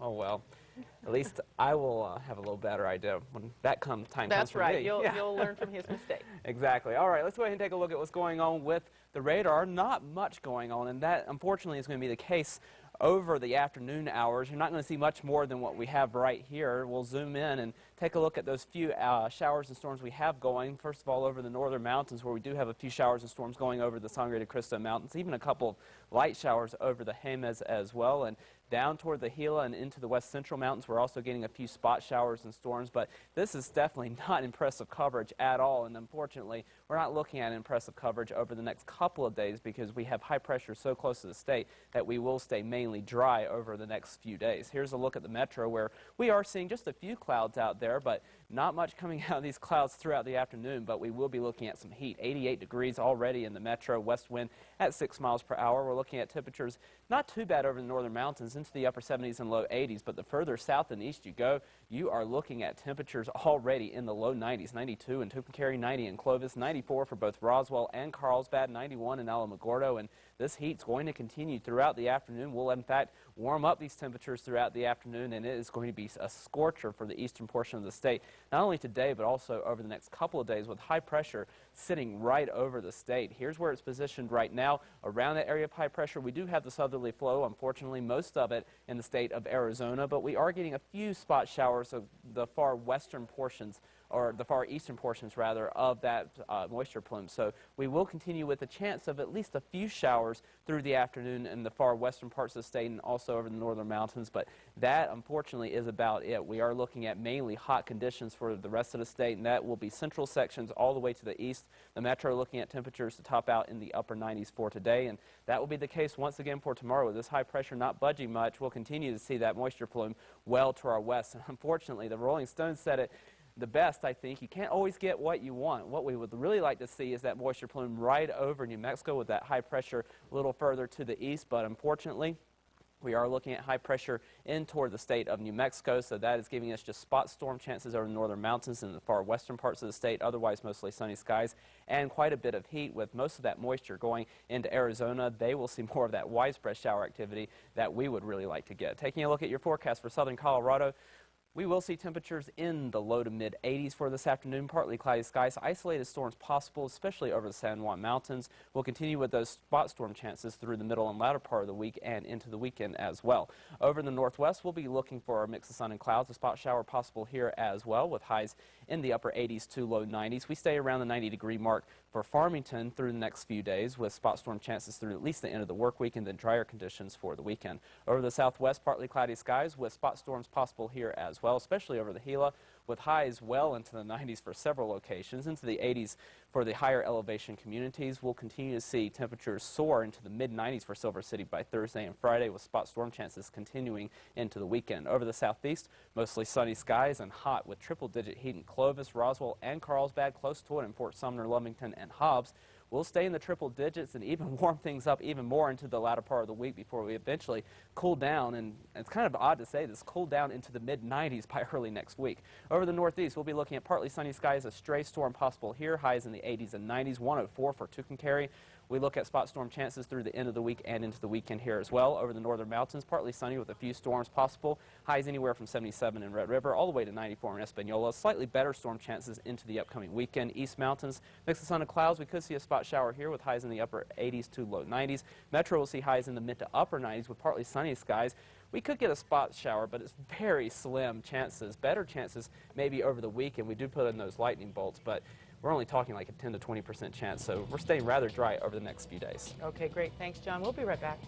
Oh, well, at least I will have a little better idea when that time comes That's for right. me. You'll learn from his mistake. Exactly. All right, let's go ahead and take a look at what's going on with the radar. Not much going on, and that, unfortunately, is going to be the case over the afternoon hours. You're not going to see much more than what we have right here. We'll zoom in and take a look at those few showers and storms we have going. First of all, over the northern mountains, where we do have a few showers and storms going over the Sangre de Cristo Mountains, even a couple of light showers over the Jemez as well. And down toward the Gila and into the west central mountains, we're also getting a few spot showers and storms, but this is definitely not impressive coverage at all, and unfortunately, we're not looking at impressive coverage over the next couple of days because we have high pressure so close to the state that we will stay mainly dry over the next few days. Here's a look at the metro, where we are seeing just a few clouds out there, but not much coming out of these clouds throughout the afternoon, but we will be looking at some heat. 88 degrees already in the metro, west wind at 6 miles per hour. We're looking at temperatures not too bad over the northern mountains, into the upper 70s and low 80s, but the further south and east you go, you are looking at temperatures already in the low 90s. 92 in Tucumcari, 90 in Clovis, 94 for both Roswell and Carlsbad, 91 in Alamogordo, and this heat's going to continue throughout the afternoon. We'll, in fact, warm up these temperatures throughout the afternoon, and it is going to be a scorcher for the eastern portion of the state, not only today, but also over the next couple of days, with high pressure sitting right over the state. Here's where it's positioned right now. Around that area of high pressure, we do have the southerly flow, unfortunately, most of it in the state of Arizona, but we are getting a few spot showers of the far western portions, or the far eastern portions, rather, of that moisture plume. So we will continue with a chance of at least a few showers through the afternoon in the far western parts of the state and also over the northern mountains, but that, unfortunately, is about it. We are looking at mainly hot conditions for the rest of the state, and that will be central sections all the way to the east. The metro looking at temperatures to top out in the upper 90s for today, and that will be the case once again for tomorrow. With this high pressure not budging much, we'll continue to see that moisture plume well to our west. And unfortunately, the Rolling Stones said it the best, I think. You can't always get what you want. What we would really like to see is that moisture plume right over New Mexico with that high pressure a little further to the east, but unfortunately, we are looking at high pressure in toward the state of New Mexico, so that is giving us just spot storm chances over the northern mountains and the far western parts of the state, otherwise mostly sunny skies, and quite a bit of heat with most of that moisture going into Arizona. They will see more of that widespread shower activity that we would really like to get. Taking a look at your forecast for southern Colorado, we will see temperatures in the low to mid 80s for this afternoon. Partly cloudy skies, isolated storms possible, especially over the San Juan Mountains. We'll continue with those spot storm chances through the middle and latter part of the week and into the weekend as well. Over in the northwest, we'll be looking for a mix of sun and clouds. A spot shower possible here as well, with highs in the upper 80s to low 90s. We stay around the 90-degree mark for Farmington through the next few days, with spot storm chances through at least the end of the work week, and then drier conditions for the weekend. Over the southwest, partly cloudy skies with spot storms possible here as well, especially over the Gila, with highs well into the 90s for several locations, into the 80s for the higher elevation communities. We'll continue to see temperatures soar into the mid-90s for Silver City by Thursday and Friday, with spot storm chances continuing into the weekend. Over the southeast, mostly sunny skies and hot, with triple-digit heat in Clovis, Roswell, and Carlsbad, close to it in Fort Sumner, Lovington, and Hobbs. We'll stay in the triple digits and even warm things up even more into the latter part of the week before we eventually cool down, and it's kind of odd to say this, cool down into the mid-90s by early next week. Over the northeast, we'll be looking at partly sunny skies, a stray storm possible here, highs in the 80s and 90s, 104 for Tucumcari. We look at spot storm chances through the end of the week and into the weekend here as well. Over the northern mountains, partly sunny with a few storms possible. Highs anywhere from 77 in Red River all the way to 94 in Espanola. Slightly better storm chances into the upcoming weekend. East mountains, mix of sun and clouds. We could see a spot shower here with highs in the upper 80s to low 90s. Metro will see highs in the mid to upper 90s with partly sunny skies. We could get a spot shower, but it's very slim chances. Better chances maybe over the weekend. We do put in those lightning bolts, but we're only talking like a 10 to 20% chance, so we're staying rather dry over the next few days. Okay, great. Thanks, John. We'll be right back.